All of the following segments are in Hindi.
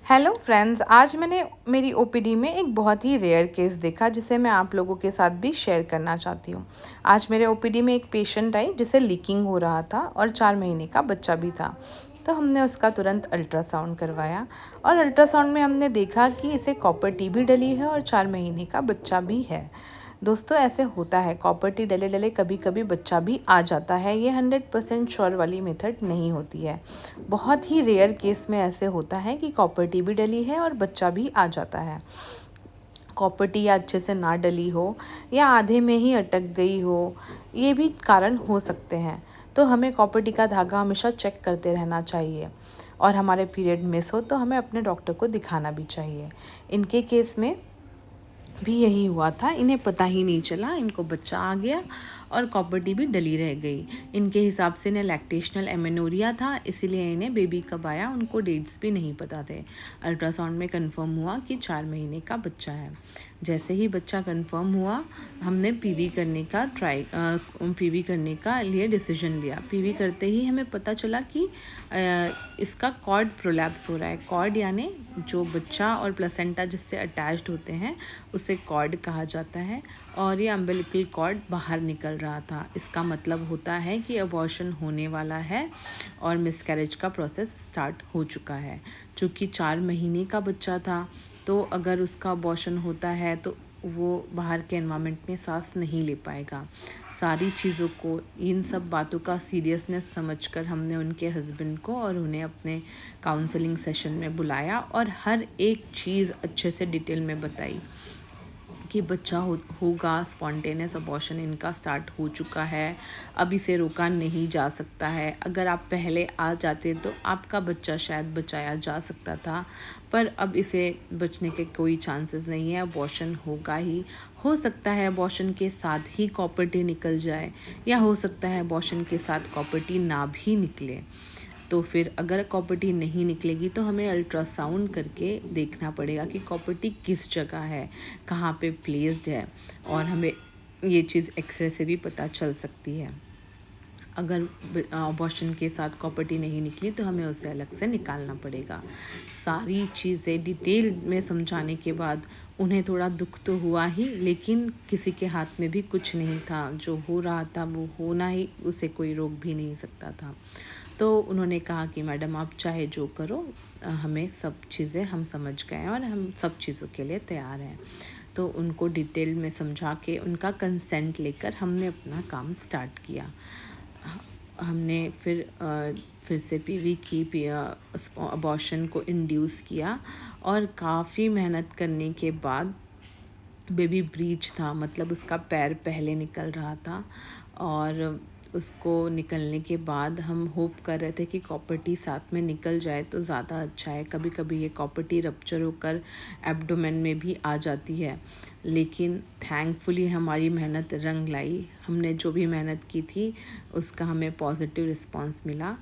हेलो फ्रेंड्स, आज मैंने मेरी ओपीडी में एक बहुत ही रेयर केस देखा जिसे मैं आप लोगों के साथ भी शेयर करना चाहती हूँ। आज मेरे ओपीडी में एक पेशेंट आई जिसे लीकिंग हो रहा था और 4 महीने का बच्चा भी था। तो हमने उसका तुरंत अल्ट्रासाउंड करवाया और अल्ट्रासाउंड में हमने देखा कि इसे कॉपर टी भी डली है और 4 महीने का बच्चा भी है। दोस्तों, ऐसे होता है, कॉपर टी डले डले कभी कभी बच्चा भी आ जाता है। ये 100% श्योर वाली मेथड नहीं होती है। बहुत ही रेयर केस में ऐसे होता है कि कॉपर टी भी डली है और बच्चा भी आ जाता है। कॉपर टी या अच्छे से ना डली हो या आधे में ही अटक गई हो, ये भी कारण हो सकते हैं। तो हमें कॉपर टी का धागा हमेशा चेक करते रहना चाहिए और हमारे पीरियड मिस हो तो हमें अपने डॉक्टर को दिखाना भी चाहिए। इनके केस में भी यही हुआ था, इन्हें पता ही नहीं चला, इनको बच्चा आ गया और कॉपर टी भी डली रह गई। इनके हिसाब से इन्हें लैक्टेशनल एमेनोरिया था, इसीलिए इन्हें बेबी कब आया उनको डेट्स भी नहीं पता थे। अल्ट्रासाउंड में कंफर्म हुआ कि 4 महीने का बच्चा है। जैसे ही बच्चा कंफर्म हुआ, हमने पीवी करने का लिए डिसीजन लिया। पीवी करते ही हमें पता चला कि इसका कॉर्ड प्रोलैप्स हो रहा है। कॉर्ड यानी जो बच्चा और प्लेसेंटा जिससे अटैच्ड होते हैं उसे कॉर्ड कहा जाता है और ये अम्बिलिकल कॉर्ड बाहर निकल रहा था। इसका मतलब होता है कि अबॉर्शन होने वाला है और मिसकैरेज का प्रोसेस स्टार्ट हो चुका है। चूँकि 4 महीने का बच्चा था, तो अगर उसका अबॉर्शन होता है तो वो बाहर के एनवायरनमेंट में सांस नहीं ले पाएगा। सारी चीज़ों को, इन सब बातों का सीरियसनेस समझकर हमने उनके हस्बैंड को और उन्हें अपने काउंसलिंग सेशन में बुलाया और हर एक चीज़ अच्छे से डिटेल में बताई कि बच्चा होगा, स्पॉन्टेनियस अबॉर्शन इनका स्टार्ट हो चुका है, अब इसे रोका नहीं जा सकता है। अगर आप पहले आ जाते तो आपका बच्चा शायद बचाया जा सकता था, पर अब इसे बचने के कोई चांसेस नहीं है, अबॉर्शन होगा ही। हो सकता है अबॉर्शन के साथ ही कॉपर टी निकल जाए या हो सकता है अबॉर्शन के साथ कॉपर टी ना भी निकले। तो फिर अगर कॉपर टी नहीं निकलेगी तो हमें अल्ट्रासाउंड करके देखना पड़ेगा कि कॉपर टी किस जगह है, कहाँ पे प्लेस्ड है, और हमें ये चीज़ एक्सरे से भी पता चल सकती है। अगर अबॉर्शन के साथ कॉपर टी नहीं निकली तो हमें उसे अलग से निकालना पड़ेगा। सारी चीज़ें डिटेल में समझाने के बाद उन्हें थोड़ा दुख तो हुआ ही, लेकिन किसी के हाथ में भी कुछ नहीं था। जो हो रहा था वो होना ही, उसे कोई रोक भी नहीं सकता था। तो उन्होंने कहा कि मैडम आप चाहे जो करो, हमें सब चीज़ें हम समझ गए हैं और हम सब चीज़ों के लिए तैयार हैं। तो उनको डिटेल में समझा के उनका कंसेंट लेकर हमने अपना काम स्टार्ट किया। हमने फिर से पीवी की, अबॉर्शन को इंड्यूस किया और काफ़ी मेहनत करने के बाद बेबी ब्रीच था, मतलब उसका पैर पहले निकल रहा था और उसको निकलने के बाद हम होप कर रहे थे कि कॉपर टी साथ में निकल जाए तो ज़्यादा अच्छा है। कभी कभी ये कॉपर टी रप्चर होकर एब्डोमेन में भी आ जाती है, लेकिन थैंकफुली हमारी मेहनत रंग लाई। हमने जो भी मेहनत की थी उसका हमें पॉजिटिव रिस्पांस मिला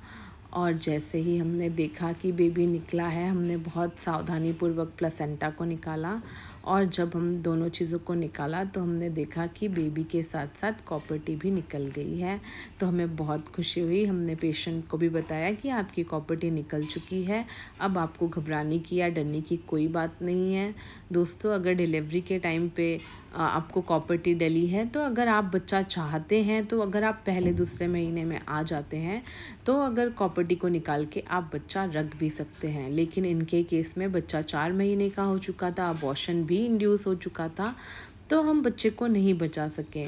और जैसे ही हमने देखा कि बेबी निकला है, हमने बहुत सावधानीपूर्वक प्लेसेंटा को निकाला और जब हम दोनों चीज़ों को निकाला तो हमने देखा कि बेबी के साथ साथ कॉपर टी भी निकल गई है। तो हमें बहुत खुशी हुई। हमने पेशेंट को भी बताया कि आपकी कॉपर टी निकल चुकी है, अब आपको घबराने की या डरने की कोई बात नहीं है। दोस्तों, अगर डिलीवरी के टाइम पे आपको कॉपर टी डली है तो अगर आप बच्चा चाहते हैं, तो अगर आप पहले दूसरे महीने में आ जाते हैं तो अगर कॉपर टी को निकाल के आप बच्चा रख भी सकते हैं। लेकिन इनके केस में बच्चा 4 महीने का हो चुका था, अबॉर्शन भी इंड्यूस हो चुका था, तो हम बच्चे को नहीं बचा सके।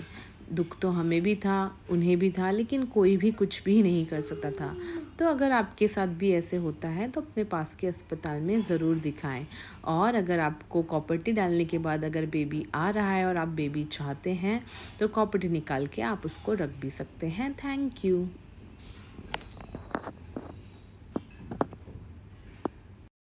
दुख तो हमें भी था, उन्हें भी था, लेकिन कोई भी कुछ भी नहीं कर सकता था। तो अगर आपके साथ भी ऐसे होता है तो अपने पास के अस्पताल में ज़रूर दिखाएं। और अगर आपको कॉपर टी डालने के बाद अगर बेबी आ रहा है और आप बेबी चाहते हैं तो कॉपर टी निकाल के आप उसको रख भी सकते हैं। Thank you.